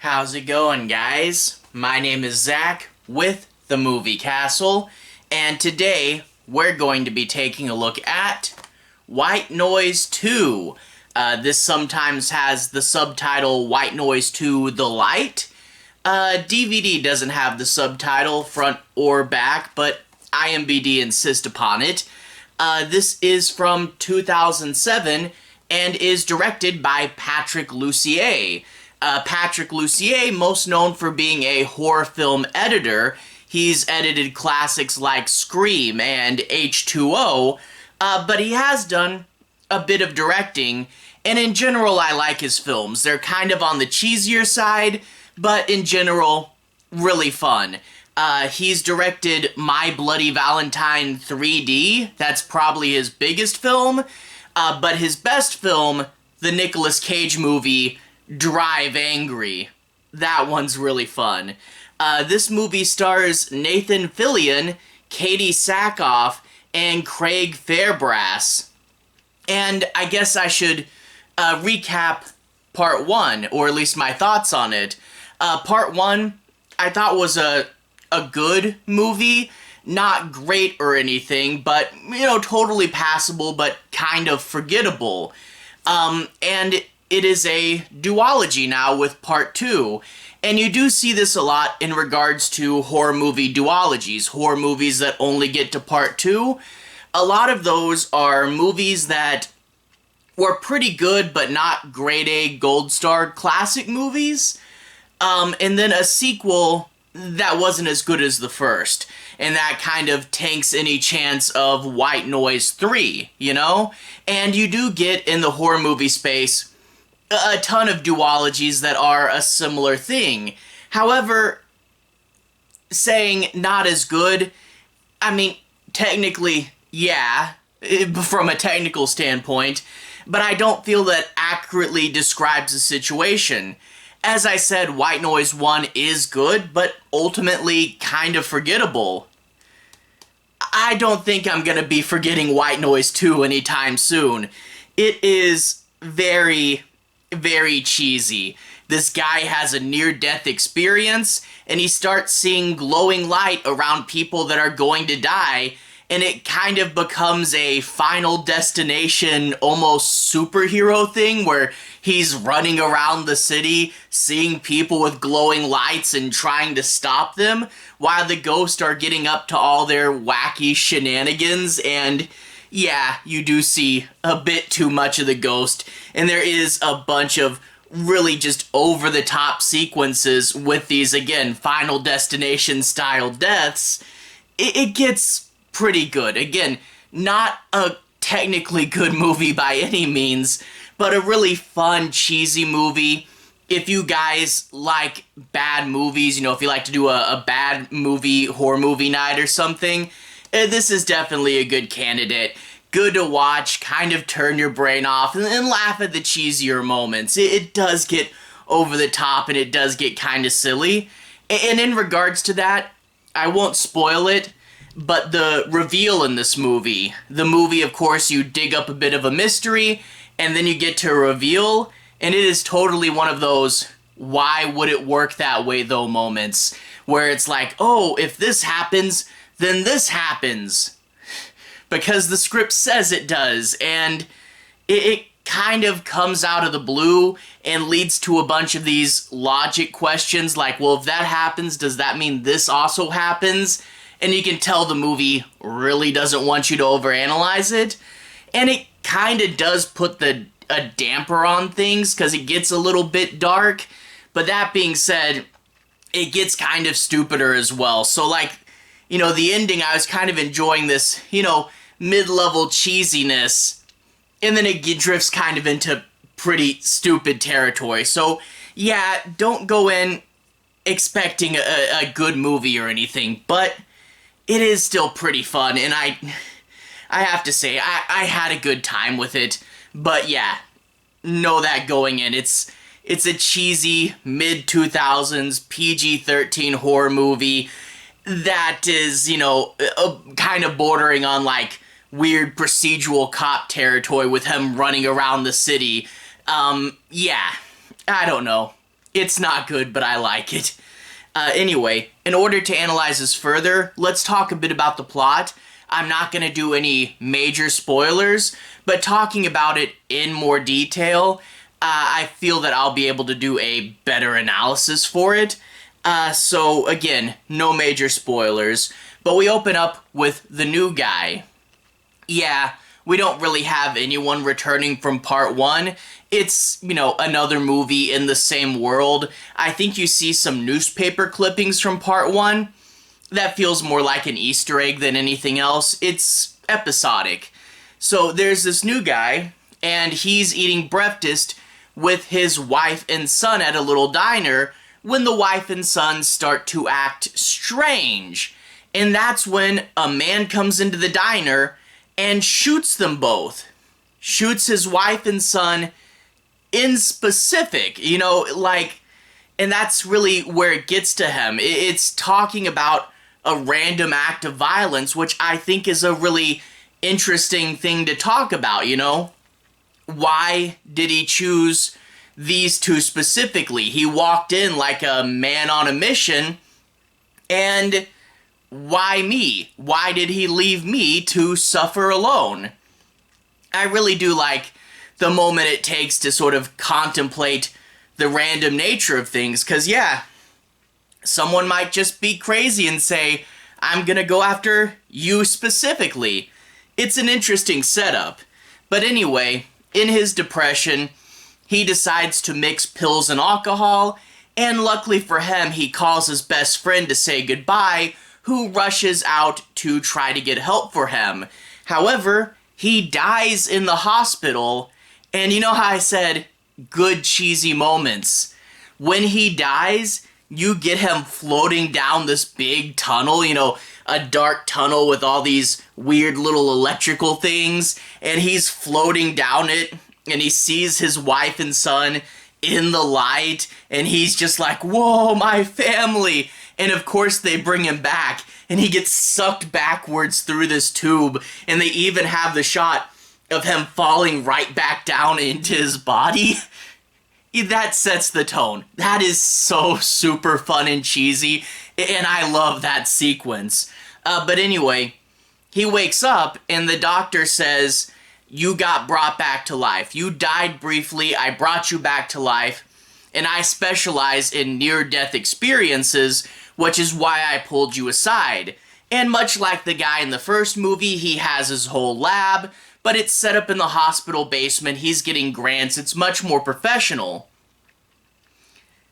How's it going, guys? My name is Zach with the Movie Castle, and today we're going to be taking a look at White Noise 2. This sometimes has the subtitle White Noise 2 The Light. DVD doesn't have the subtitle front or back, but IMDb insists upon it. This is from 2007 and is directed by Patrick Lussier. Patrick Lussier, most known for being a horror film editor. He's edited classics like Scream and H2O, but he has done a bit of directing, and in general I like his films. They're kind of on the cheesier side, but in general, really fun. He's directed My Bloody Valentine 3D. That's probably his biggest film, but his best film, the Nicolas Cage movie, Drive Angry. That one's really fun. This movie stars Nathan Fillion, Katee Sackhoff, and Craig Fairbrass. And I guess I should recap part one, or at least my thoughts on it. Part one, I thought was a good movie. Not great or anything, but, totally passable, but kind of forgettable. And it is a duology now with part two. And you do see this a lot in regards to horror movie duologies, horror movies that only get to part two. A lot of those are movies that were pretty good but not grade A gold star classic movies. And then a sequel that wasn't as good as the first. And that kind of tanks any chance of White Noise 3, And you do get in the horror movie space a ton of duologies that are a similar thing. However, saying not as good, technically, yeah, from a technical standpoint, but I don't feel that accurately describes the situation. As I said, White Noise 1 is good, but ultimately kind of forgettable. I don't think I'm gonna be forgetting White Noise 2 anytime soon. It is very cheesy. This guy has a near-death experience, and he starts seeing glowing light around people that are going to die, and it kind of becomes a Final Destination, almost superhero thing, where he's running around the city, seeing people with glowing lights and trying to stop them, while the ghosts are getting up to all their wacky shenanigans, and yeah, you do see a bit too much of the ghost, and there is a bunch of really just over-the-top sequences with these, again, Final Destination-style deaths. It gets pretty good. Again, not a technically good movie by any means, but a really fun, cheesy movie. If you guys like bad movies, if you like to do a bad movie, horror movie night or something, this is definitely a good candidate. Good to watch, kind of turn your brain off, and laugh at the cheesier moments. It does get over the top, and it does get kind of silly. And in regards to that, I won't spoil it, but the reveal in this movie, of course, you dig up a bit of a mystery, and then you get to a reveal, and it is totally one of those why would it work that way though moments, where it's like, oh, if this happens, then this happens. Because the script says it does, and it kind of comes out of the blue and leads to a bunch of these logic questions like, well, if that happens, does that mean this also happens? And you can tell the movie really doesn't want you to overanalyze it, and it kind of does put a damper on things because it gets a little bit dark, but that being said, it gets kind of stupider as well. So the ending, I was kind of enjoying this, mid-level cheesiness, and then it drifts kind of into pretty stupid territory. So, yeah, don't go in expecting a good movie or anything, but it is still pretty fun, and I have to say, I had a good time with it, but yeah, know that going in. It's a cheesy, mid-2000s, PG-13 horror movie that is, kind of bordering on, weird procedural cop territory with him running around the city. Yeah, I don't know. It's not good, but I like it. Anyway, in order to analyze this further, let's talk a bit about the plot. I'm not going to do any major spoilers, but talking about it in more detail, I feel that I'll be able to do a better analysis for it. So again, no major spoilers, but we open up with the new guy. Yeah, we don't really have anyone returning from part 1. It's, another movie in the same world. I think you see some newspaper clippings from part 1. That feels more like an Easter egg than anything else. It's episodic. So there's this new guy, and he's eating breakfast with his wife and son at a little diner when the wife and son start to act strange. And that's when a man comes into the diner and shoots them both. Shoots his wife and son in specific, and that's really where it gets to him. It's talking about a random act of violence, which I think is a really interesting thing to talk about, Why did he choose these two specifically? He walked in like a man on a mission, and why me? Why did he leave me to suffer alone? I really do like the moment it takes to sort of contemplate the random nature of things, because someone might just be crazy and say, I'm gonna go after you specifically. It's an interesting setup. But anyway, in his depression, he decides to mix pills and alcohol, and luckily for him, he calls his best friend to say goodbye, who rushes out to try to get help for him. However, he dies in the hospital, and you know how I said, good cheesy moments. When he dies, you get him floating down this big tunnel, a dark tunnel with all these weird little electrical things, and he's floating down it, and he sees his wife and son in the light, and he's just like, whoa, my family. And of course they bring him back, and he gets sucked backwards through this tube, and they even have the shot of him falling right back down into his body. That sets the tone. That is so super fun and cheesy, and I love that sequence. But anyway, he wakes up, and the doctor says, you got brought back to life. You died briefly, I brought you back to life, and I specialize in near-death experiences, which is why I pulled you aside. And much like the guy in the first movie, he has his whole lab, but it's set up in the hospital basement, he's getting grants, it's much more professional.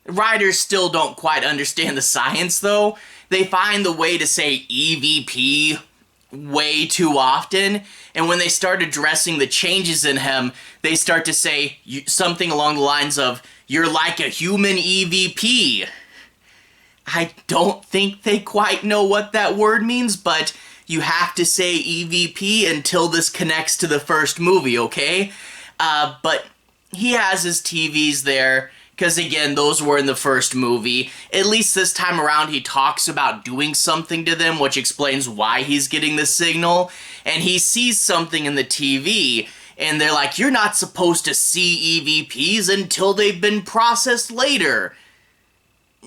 Writers still don't quite understand the science, though. They find the way to say EVP way too often, and when they start addressing the changes in him, they start to say something along the lines of, you're like a human EVP. I don't think they quite know what that word means, but you have to say EVP until this connects to the first movie, okay? But he has his TVs there, because again, those were in the first movie. At least this time around, he talks about doing something to them, which explains why he's getting the signal. And he sees something in the TV, and they're like, you're not supposed to see EVPs until they've been processed later.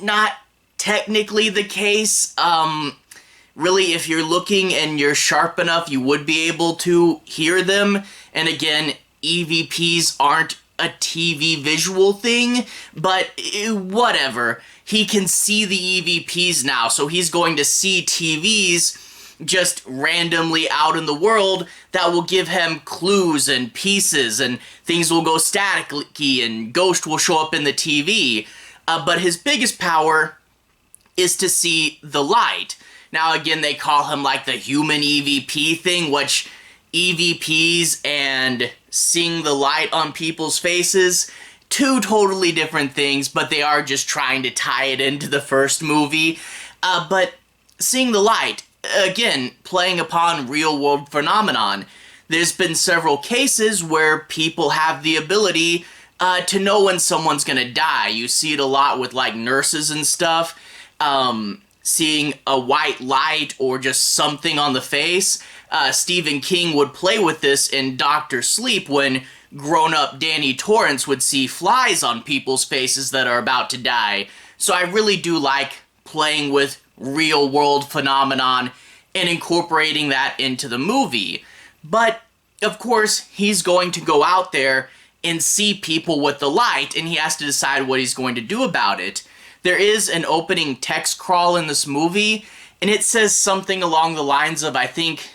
Not technically the case. Really, if you're looking and you're sharp enough, you would be able to hear them. And again, EVPs aren't a TV visual thing, but whatever. He can see the EVPs now, so he's going to see TVs just randomly out in the world that will give him clues and pieces, and things will go staticky, and Ghost will show up in the TV. But his biggest power is to see the light. Now again, they call him like the human EVP thing, which EVPs and seeing the light on people's faces, two totally different things, but they are just trying to tie it into the first movie. But seeing the light, again, playing upon real-world phenomenon. There's been several cases where people have the ability to know when someone's gonna die. You see it a lot with, like, nurses and stuff. Seeing a white light or just something on the face. Stephen King would play with this in Dr. Sleep when grown-up Danny Torrance would see flies on people's faces that are about to die. So I really do like playing with real-world phenomenon and incorporating that into the movie. But, of course, he's going to go out there and see people with the light, and he has to decide what he's going to do about it. There is an opening text crawl in this movie, and it says something along the lines of, I think,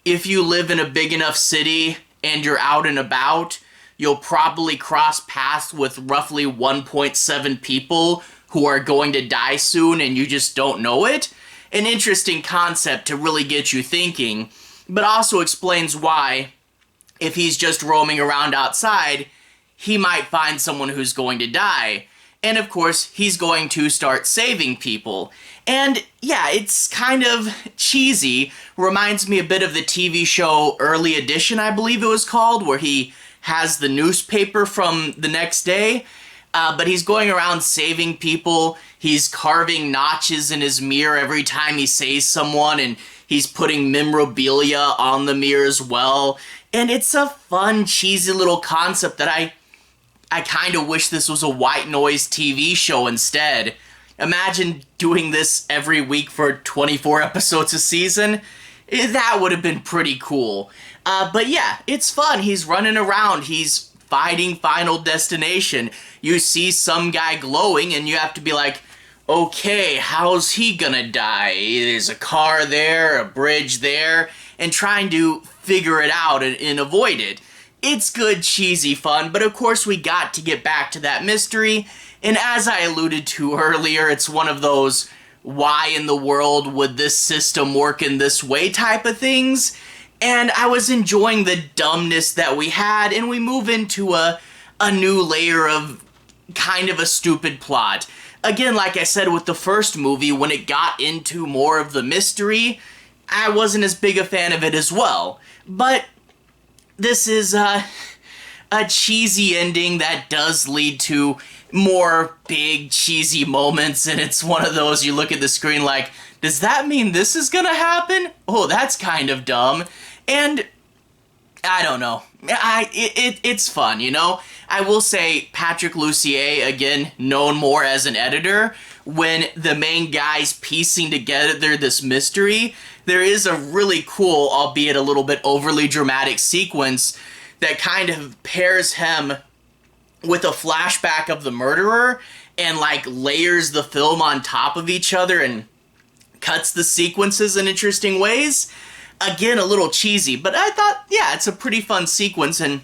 if you live in a big enough city and you're out and about, you'll probably cross paths with roughly 1.7 people who are going to die soon and you just don't know it. An interesting concept to really get you thinking, but also explains why, if he's just roaming around outside, he might find someone who's going to die. And of course, he's going to start saving people. And yeah, it's kind of cheesy. Reminds me a bit of the TV show Early Edition, I believe it was called, where he has the newspaper from the next day. But he's going around saving people. He's carving notches in his mirror every time he saves someone, and he's putting memorabilia on the mirror as well. And it's a fun, cheesy little concept that I kind of wish this was a white noise TV show instead. Imagine doing this every week for 24 episodes a season. That would have been pretty cool. But yeah, it's fun. He's running around. He's fighting Final Destination. You see some guy glowing and you have to be like, okay, how's he gonna die? There's a car there, a bridge there, and trying to figure it out and avoid it. It's good, cheesy fun, but of course we got to get back to that mystery, and as I alluded to earlier, it's one of those why in the world would this system work in this way type of things, and I was enjoying the dumbness that we had, and we move into a new layer of kind of a stupid plot. Again, like I said with the first movie, when it got into more of the mystery, I wasn't as big a fan of it as well. But this is a cheesy ending that does lead to more big cheesy moments, and it's one of those you look at the screen like, does that mean this is gonna happen? Oh, that's kind of dumb. And I don't know. It's fun, you know? I will say Patrick Lussier, again, known more as an editor, when the main guy's piecing together this mystery, there is a really cool, albeit a little bit overly dramatic sequence that kind of pairs him with a flashback of the murderer and like layers the film on top of each other and cuts the sequences in interesting ways. Again, a little cheesy, but I thought, yeah, it's a pretty fun sequence and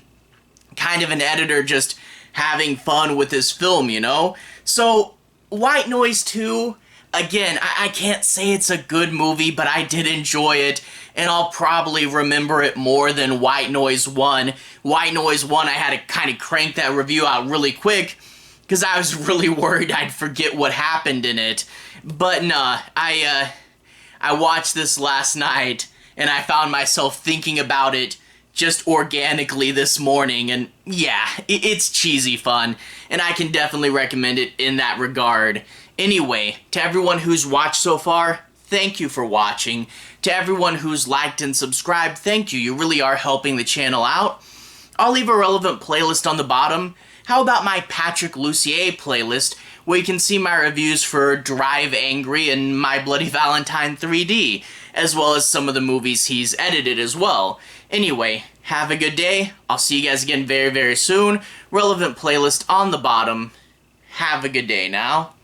kind of an editor just having fun with his film, you know? So, White Noise 2, again, I can't say it's a good movie, but I did enjoy it, and I'll probably remember it more than White Noise 1. White Noise 1, I had to kind of crank that review out really quick, because I was really worried I'd forget what happened in it. But nah, I watched this last night, and I found myself thinking about it just organically this morning, and yeah, it's cheesy fun, and I can definitely recommend it in that regard. Anyway, to everyone who's watched so far, thank you for watching. To everyone who's liked and subscribed, thank you. You really are helping the channel out. I'll leave a relevant playlist on the bottom. How about my Patrick Lussier playlist, where you can see my reviews for Drive Angry and My Bloody Valentine 3D, as well as some of the movies he's edited as well. Anyway, have a good day. I'll see you guys again very, very soon. Relevant playlist on the bottom. Have a good day now.